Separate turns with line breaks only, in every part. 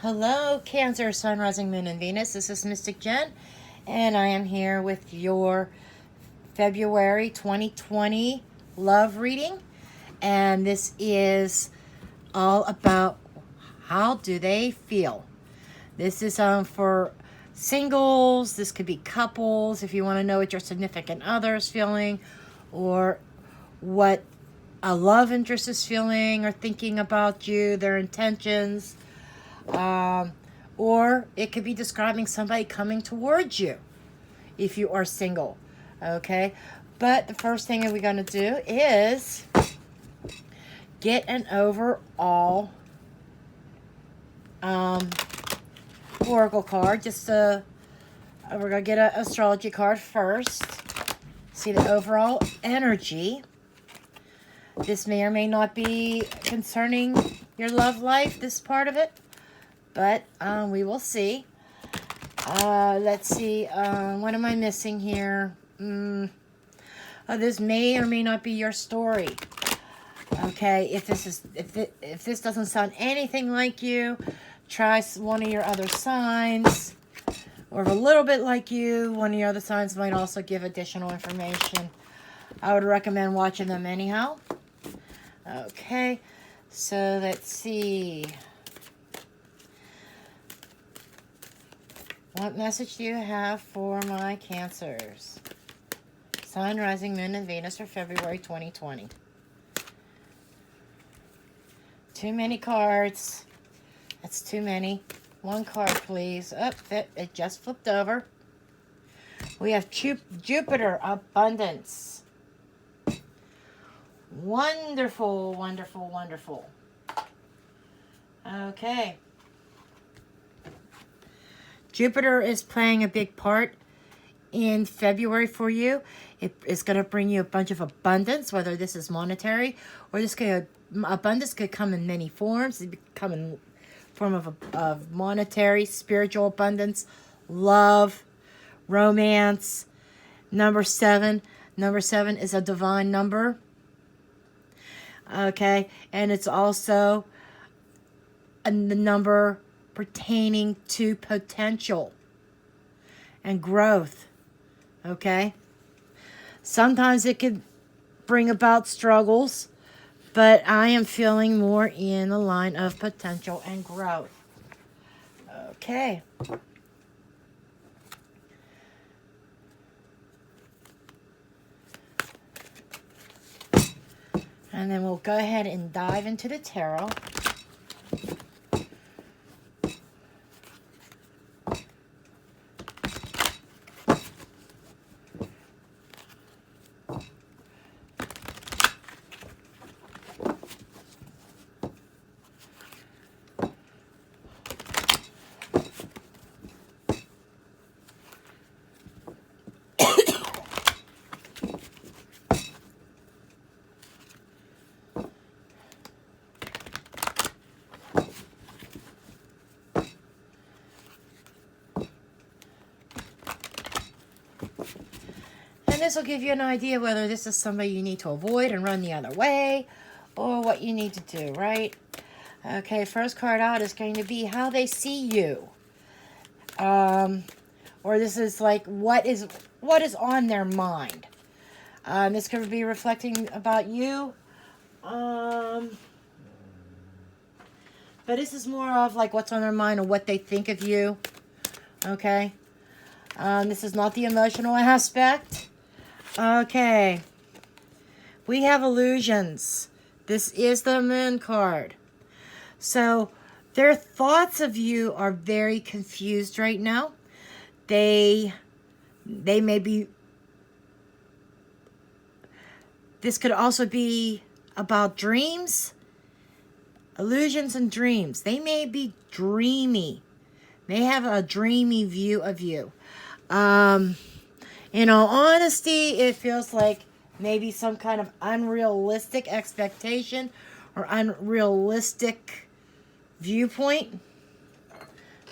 Hello, Cancer, Sun, Rising, Moon, and Venus. This is Mystic Jen, and I am here with your February 2020 love reading. And this is all about how do they feel. This is for singles. This could be couples if you want to know what your significant other is feeling, or what a love interest is feeling or thinking about you, their intentions. Or it could be describing somebody coming towards you if you are single. Okay, but the first thing that we're going to do is get an overall oracle card. We're going to get an astrology card first. See the overall energy. This may or may not be concerning your love life, this part of it. But we will see. Let's see. What am I missing here? This may or may not be your story. Okay, if this doesn't sound anything like you, try one of your other signs. Or if a little bit like you, one of your other signs might also give additional information. I would recommend watching them anyhow. Okay, so let's see. What message do you have for my Cancers? Sun, Rising, Moon, and Venus for February 2020. Too many cards. That's too many. One card, please. Oh, it just flipped over. We have Jupiter, Abundance. Wonderful, wonderful, wonderful. Okay. Jupiter is playing a big part in February for you. It is going to bring you a bunch of abundance, whether this is monetary or abundance could come in many forms. It could come in form of monetary, spiritual abundance, love, romance. Number 7. Number 7 is a divine number. Okay, and it's also the number pertaining to potential and growth. Okay, sometimes it could bring about struggles, but I am feeling more in the line of potential and growth. Okay, and then we'll go ahead and dive into the tarot. This will give you an idea whether this is somebody you need to avoid and run the other way, or what you need to do, right? Okay, first card out is going to be how they see you. Or this is like what is on their mind. This could be reflecting about you. But this is more of like what's on their mind or what they think of you. Okay. This is not the emotional aspect. Okay, we have illusions. This is the Moon card. So their thoughts of you are very confused right now. They may be, this could also be about dreams, illusions and dreams. They may be dreamy. They have a dreamy view of you. In all honesty, it feels like maybe some kind of unrealistic expectation or unrealistic viewpoint.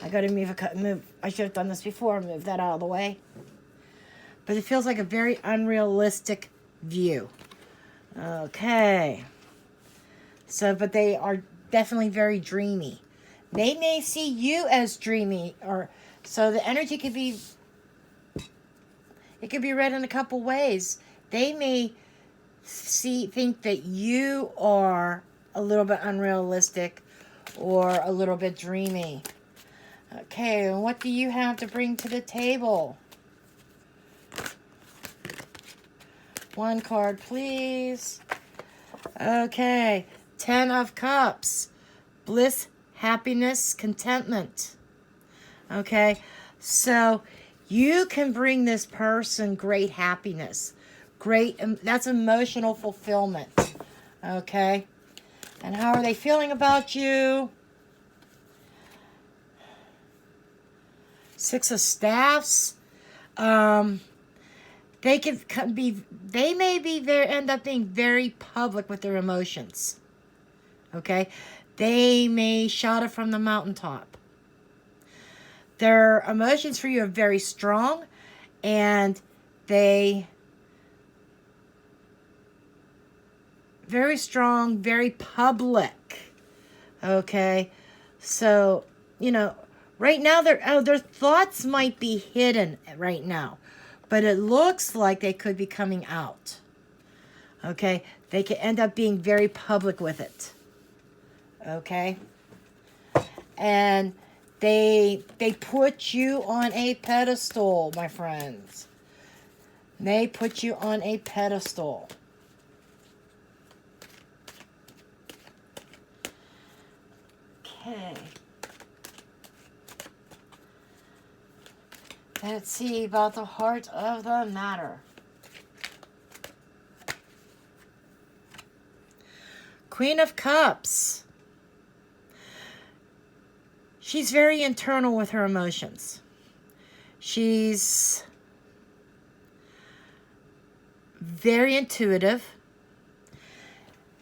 I gotta move. I should have done this before. Move that out of the way. But it feels like a very unrealistic view. Okay. So, but they are definitely very dreamy. They may see you as dreamy, or so the energy could be, it could be read in a couple ways. They may think that you are a little bit unrealistic or a little bit dreamy. Okay, and what do you have to bring to the table? One card, please. Okay, 10 of Cups. Bliss, happiness, contentment. Okay, so you can bring this person great happiness. That's emotional fulfillment. Okay, and how are they feeling about you? Six of Staffs. They may end up being very public with their emotions. Okay, they may shout it from the mountaintop. Their emotions for you are very strong, and very strong, very public. Okay, so right now their thoughts might be hidden right now, but it looks like they could be coming out. Okay, they could end up being very public with it. Okay, and they put you on a pedestal, my friends. They put you on a pedestal. Okay. Let's see about the heart of the matter. Queen of Cups. She's very internal with her emotions. She's very intuitive.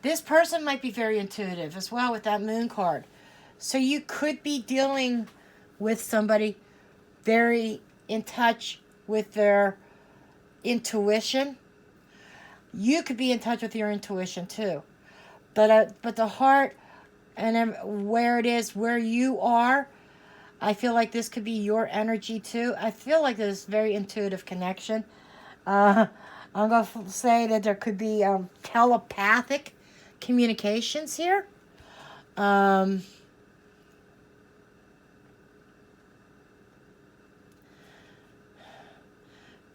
This person might be very intuitive as well with that Moon card. So you could be dealing with somebody very in touch with their intuition. You could be in touch with your intuition too. But the heart and where it is, where you are, I feel like this could be your energy too. I feel like there's very intuitive connection. I'm going to say that there could be telepathic communications here.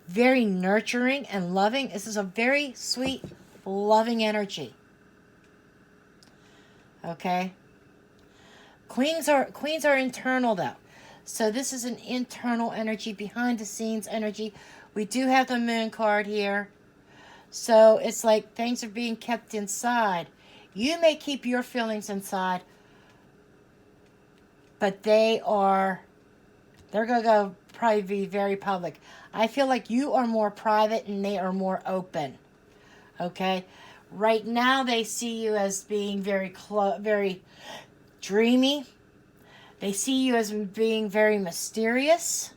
Very nurturing and loving. This is a very sweet, loving energy. Okay. Queens are internal though. So this is an internal energy, behind the scenes energy. We do have the Moon card here. So it's like things are being kept inside. You may keep your feelings inside, but they're going to go probably be very public. I feel like you are more private and they are more open. Okay? Right now they see you as being very dreamy. They see you as being very mysterious.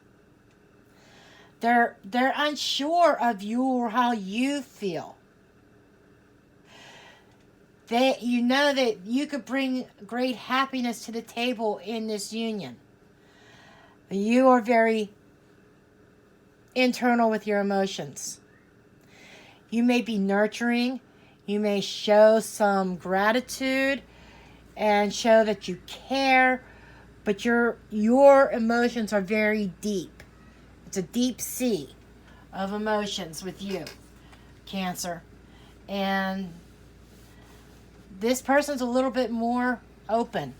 They're unsure of you or how you feel. You know that you could bring great happiness to the table in this union. You are very internal with your emotions. You may be nurturing. You may show some gratitude and show that you care, but your emotions are very deep. It's a deep sea of emotions with you, Cancer. And this person's a little bit more open.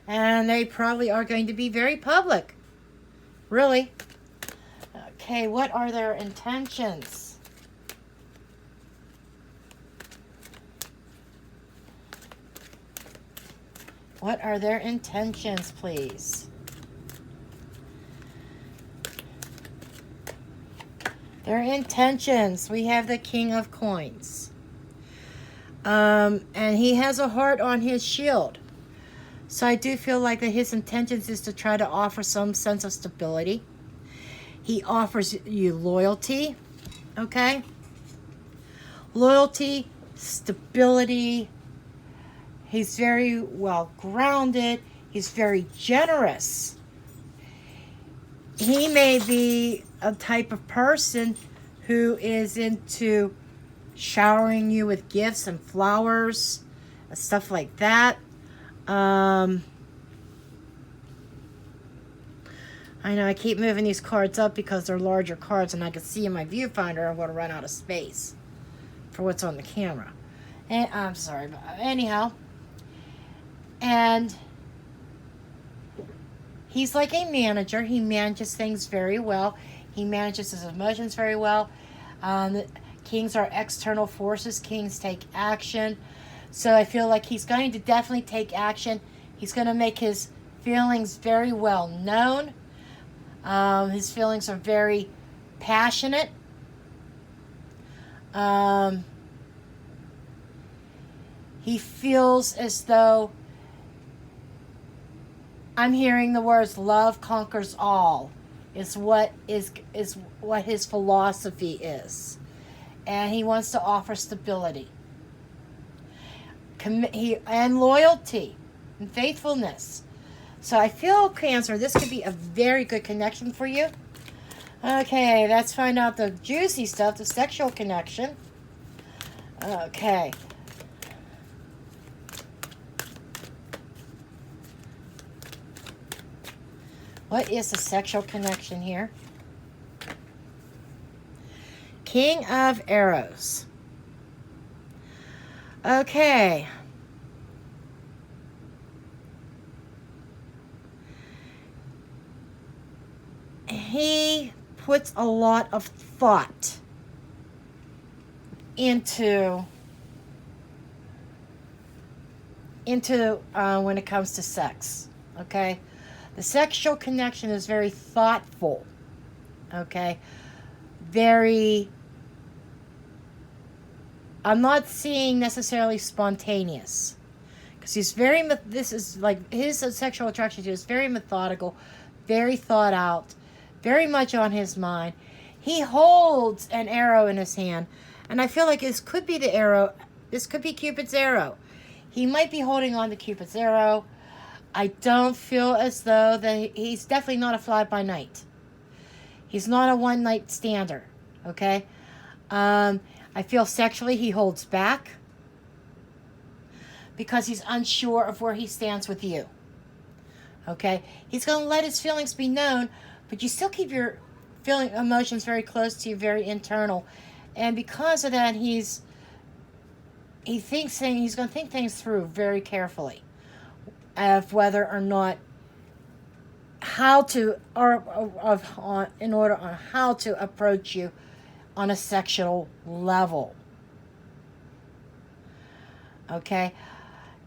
And they probably are going to be very public. Really. Okay, what are their intentions? What are their intentions, please? Their intentions. We have the King of Coins. And he has a heart on his shield. So I do feel like that his intentions is to try to offer some sense of stability. He offers you loyalty, okay? Loyalty, stability. He's very well grounded. He's very generous. He may be a type of person who is into showering you with gifts and flowers and stuff like that. I know I keep moving these cards up because they're larger cards and I can see in my viewfinder I'm going to run out of space for what's on the camera. And I'm sorry, but anyhow. And he's like a manager. He manages things very well. He manages his emotions very well. Kings are external forces. Kings take action. So I feel like he's going to definitely take action. He's going to make his feelings very well known. His feelings are very passionate. He feels as though, I'm hearing the words love conquers all is what his philosophy is. And he wants to offer stability. And loyalty and faithfulness. So I feel, Cancer, this could be a very good connection for you. Okay, let's find out the juicy stuff, the sexual connection. Okay. What is the sexual connection here? King of Arrows. Okay. He puts a lot of thought into when it comes to sex. Okay. The sexual connection is very thoughtful, okay? I'm not seeing necessarily spontaneous. Because his sexual attraction to you is very methodical, very thought out, very much on his mind. He holds an arrow in his hand, and I feel like this could be the arrow, this could be Cupid's arrow. He might be holding on to Cupid's arrow. I don't feel as though that he's definitely not a fly-by-night. He's not a one-night stander, okay? I feel sexually he holds back because he's unsure of where he stands with you, okay? He's going to let his feelings be known, but you still keep your emotions very close to you, very internal. And because of that, he's going to think things through very carefully. Of whether or not how to approach you on a sexual level. Okay,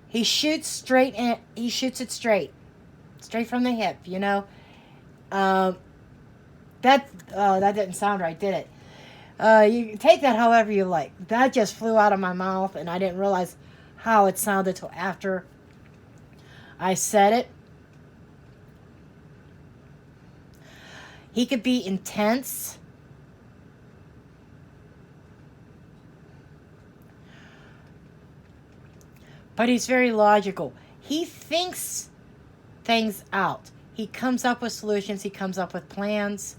he shoots straight and he shoots it straight from the hip. You know, that didn't sound right, did it? You can take that however you like. That just flew out of my mouth, and I didn't realize how it sounded till after I said it. He could be intense. But he's very logical. He thinks things out. He comes up with solutions. He comes up with plans.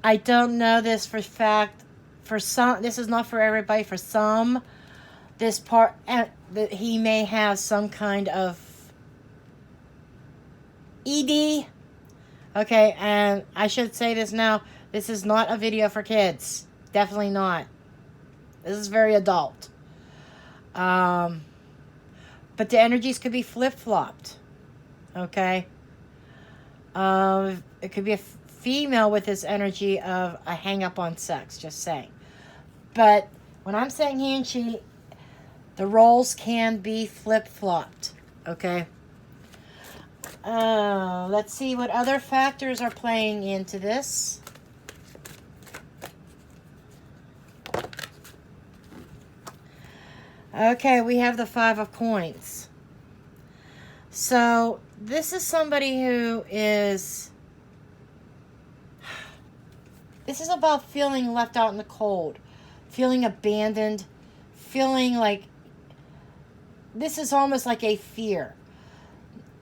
I don't know this for fact. For some, this is not for everybody. For some, this part, he may have some kind of ED. Okay, and I should say this now. This is not a video for kids. Definitely not. This is very adult. But the energies could be flip-flopped. Okay? It could be a female with this energy of a hang-up on sex, just saying. But when I'm saying he and she, the roles can be flip-flopped, okay? Let's see what other factors are playing into this. Okay, we have the Five of Coins. So, this is somebody who is This is about feeling left out in the cold, feeling abandoned, feeling like this is almost like a fear.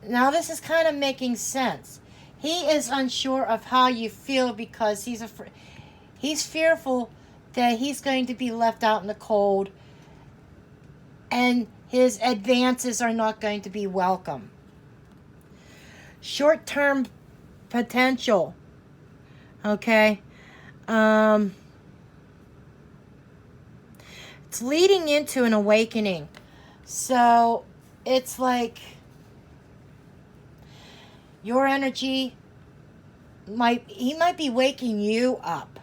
Now this is kind of making sense. He is unsure of how you feel because he's fearful that he's going to be left out in the cold and his advances are not going to be welcome. Short-term potential. Okay. It's leading into an awakening. So it's like your energy he might be waking you up.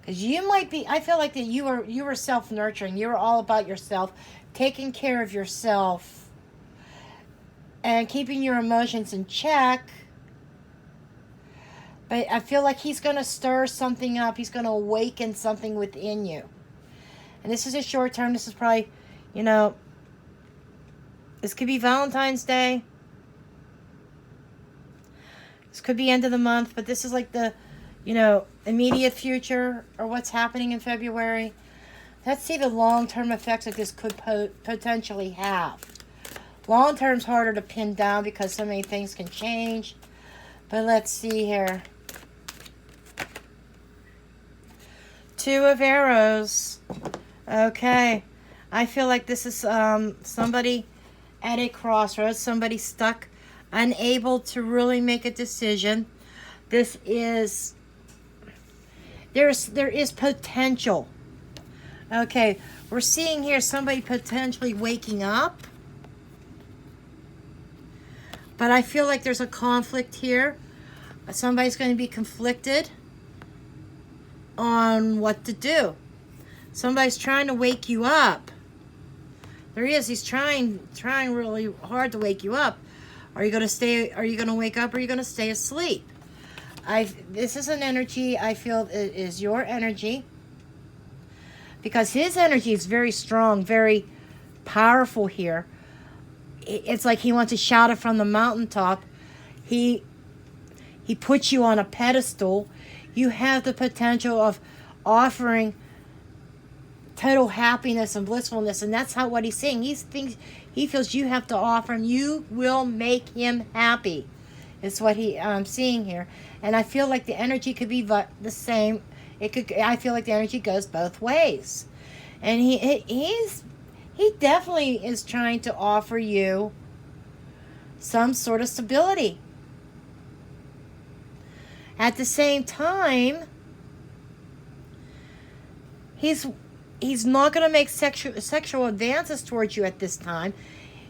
Because you might be, I feel like that you were self-nurturing. You were all about yourself, taking care of yourself, and keeping your emotions in check. But I feel like he's going to stir something up. He's going to awaken something within you. And this is a short term. This is probably, this could be Valentine's Day. This could be end of the month. But this is like the, immediate future or what's happening in February. Let's see the long-term effects that this could potentially have. Long-term's harder to pin down because so many things can change. But let's see here. Two of Arrows. Okay. I feel like this is somebody at a crossroads. Somebody stuck, unable to really make a decision. This is... There is potential. Okay. We're seeing here somebody potentially waking up. But I feel like there's a conflict here. Somebody's going to be conflicted on what to do. Somebody's trying to wake you up. There he is. He's trying really hard to wake you up. Are you going to stay? Are you going to wake up? Or are you going to stay asleep? This is an energy I feel is your energy. Because his energy is very strong, very powerful here. It's like he wants to shout it from the mountaintop. He puts you on a pedestal. You have the potential of offering total happiness and blissfulness, and that's what he's saying. He feels you have to offer him. You will make him happy. It's what I'm seeing here, and I feel like the energy could be the same. I feel like the energy goes both ways, and he definitely is trying to offer you some sort of stability. At the same time, he's not going to make sexual advances towards you at this time.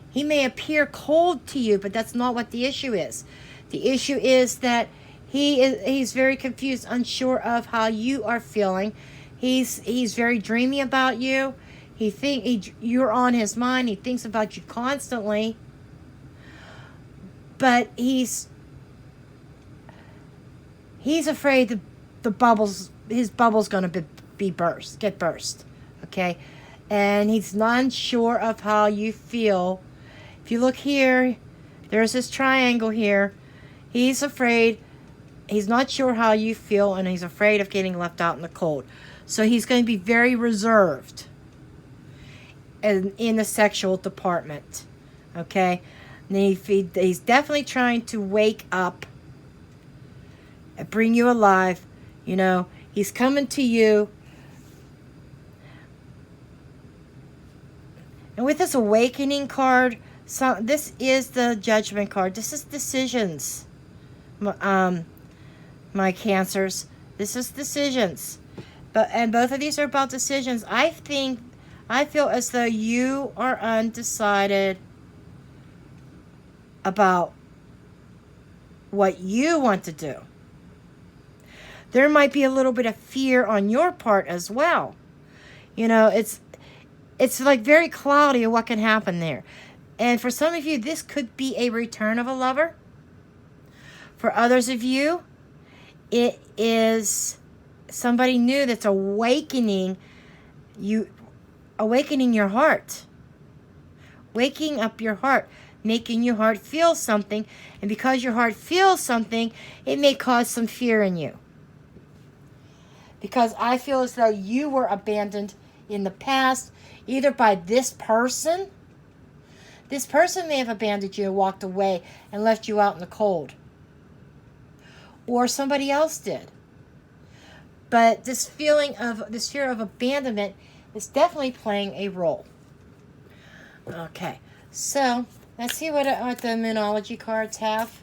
He may appear cold to you, but that's not what the issue is. The issue is that he's very confused, unsure of how you are feeling. He's very dreamy about you. You're on his mind. He thinks about you constantly. But he's afraid his bubble's going to get burst. Okay? And he's not sure of how you feel. If you look here, there's this triangle here. He's afraid. He's not sure how you feel, and he's afraid of getting left out in the cold. So he's going to be very reserved in the sexual department. Okay? And he's definitely trying to wake up and bring you alive. He's coming to you. And with this awakening card, this is the Judgment card. This is decisions. My Cancers. This is decisions. And both of these are about decisions. I feel as though you are undecided about what you want to do. There might be a little bit of fear on your part as well. It's like very cloudy of what can happen there. And for some of you, this could be a return of a lover. For others of you, it is somebody new that's awakening your heart. Waking up your heart. Making your heart feel something. And because your heart feels something, it may cause some fear in you. because I feel as though you were abandoned in the past, either by this person. This person may have abandoned you and walked away and left you out in the cold. Or somebody else did. But this fear of abandonment is definitely playing a role. Okay, so let's see what the Moonology cards have.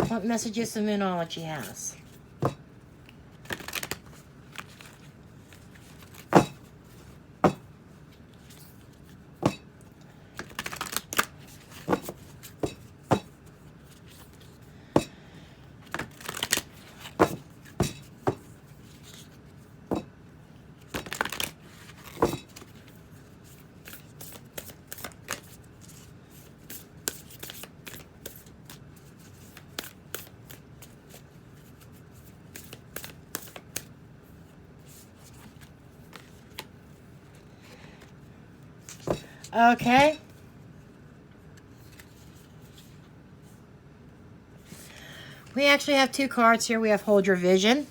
What messages the Moonology has. Okay. We actually have two cards here. We have Hold Your Vision.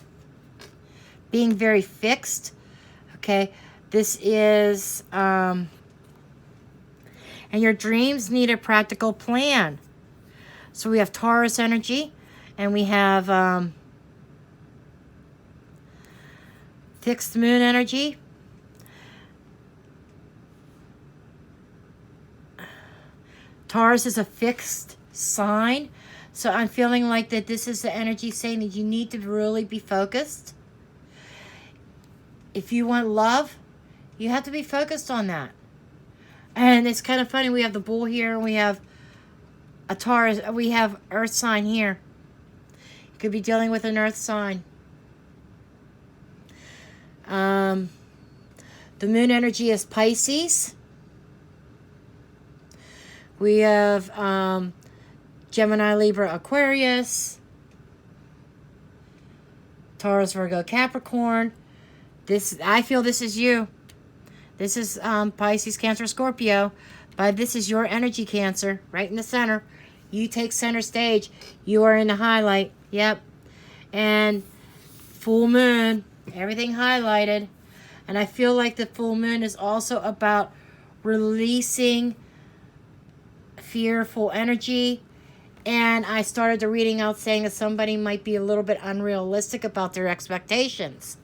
Being very fixed. Okay. This is, and your dreams need a practical plan. So we have Taurus energy. And we have fixed moon energy. Taurus is a fixed sign. So I'm feeling like that this is the energy saying that you need to really be focused. If you want love, you have to be focused on that. And it's kind of funny. We have the bull here and we have a Taurus. We have earth sign here. You could be dealing with an earth sign. The moon energy is Pisces. We have Gemini, Libra, Aquarius, Taurus, Virgo, Capricorn. I feel this is you. This is Pisces, Cancer, Scorpio. But this is your energy, Cancer, right in the center. You take center stage. You are in the highlight. Yep. And full moon, everything highlighted. And I feel like the full moon is also about releasing fearful energy. And I started the reading out saying that somebody might be a little bit unrealistic about their expectations.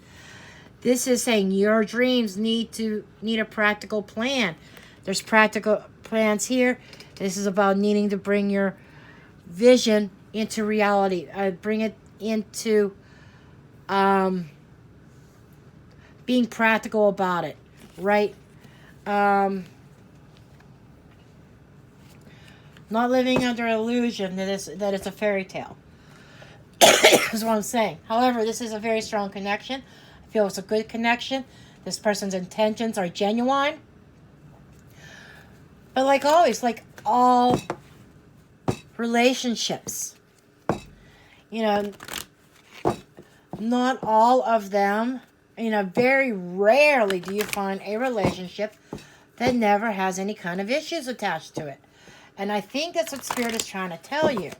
This is saying your dreams need a practical plan. There's practical plans here. This is about needing to bring your vision into reality. Bring it into being practical about it, right? Not living under illusion that it's a fairy tale. Is what I'm saying. However, this is a very strong connection. I feel it's a good connection. This person's intentions are genuine. But like always, like all relationships, not all of them, very rarely do you find a relationship that never has any kind of issues attached to it. And I think that's what Spirit is trying to tell you.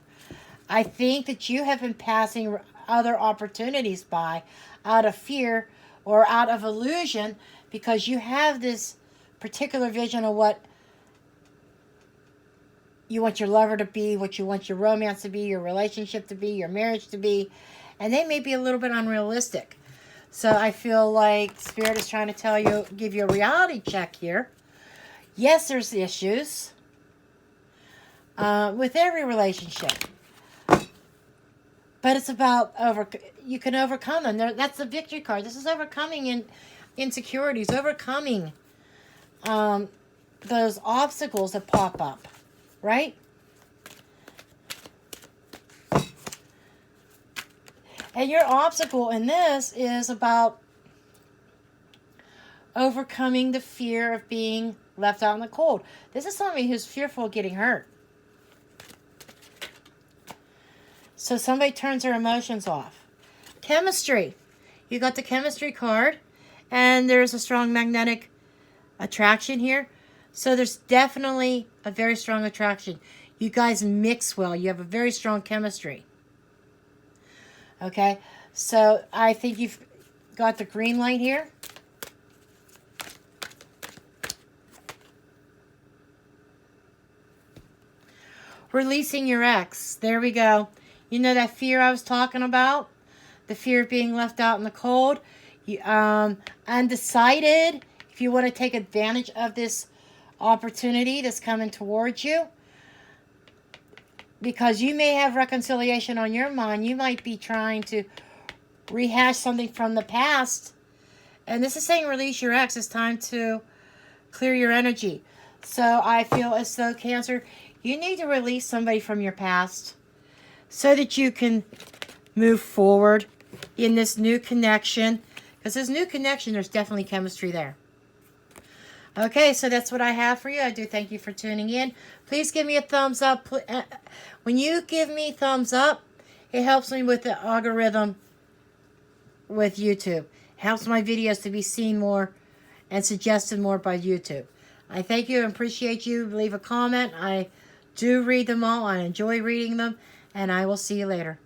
I think that you have been passing other opportunities by out of fear or out of illusion because you have this particular vision of what you want your lover to be, what you want your romance to be, your relationship to be, your marriage to be. And they may be a little bit unrealistic. So I feel like Spirit is trying to give you a reality check here. Yes, there's issues with every relationship. But it's about you can overcome them. That's the victory card. This is overcoming insecurities, overcoming those obstacles that pop up, right? And your obstacle in this is about overcoming the fear of being left out in the cold. This is somebody who's fearful of getting hurt. So somebody turns their emotions off. Chemistry. You got the chemistry card. And there's a strong magnetic attraction here. So there's definitely a very strong attraction. You guys mix well. You have a very strong chemistry. Okay, so I think you've got the green light here. Releasing your ex. There we go. You know that fear I was talking about? The fear of being left out in the cold. You, undecided if you want to take advantage of this opportunity that's coming towards you. Because you may have reconciliation on your mind. You might be trying to rehash something from the past. And this is saying release your ex. It's time to clear your energy. So I feel as though, Cancer, you need to release somebody from your past so that you can move forward in this new connection. Because this new connection, there's definitely chemistry there. Okay, so that's what I have for you. I do thank you for tuning in. Please give me a thumbs up. When you give me thumbs up, it helps me with the algorithm with YouTube. It helps my videos to be seen more and suggested more by YouTube. I thank you and appreciate you. Leave a comment. I do read them all. I enjoy reading them. And I will see you later.